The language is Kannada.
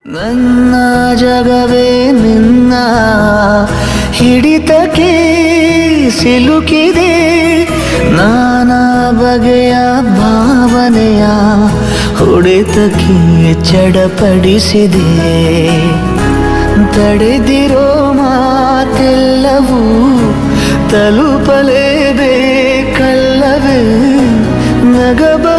ನನ್ನ ಜಗವೇ ನಿನ್ನ ಹಿಡಿತಕ್ಕೆ ಸಿಲುಕಿದೆ. ನಾನಾ ಬಗೆಯ ಭಾವನೆಯ ಹೊಡೆತಕ್ಕೆ ಚಡಪಡಿಸಿದೆ. ತಡೆದಿರೋ ಮಾತೆಲ್ಲವೂ ತಲುಪಲೇಬೇಕಲ್ಲವೇ. ನಗಬ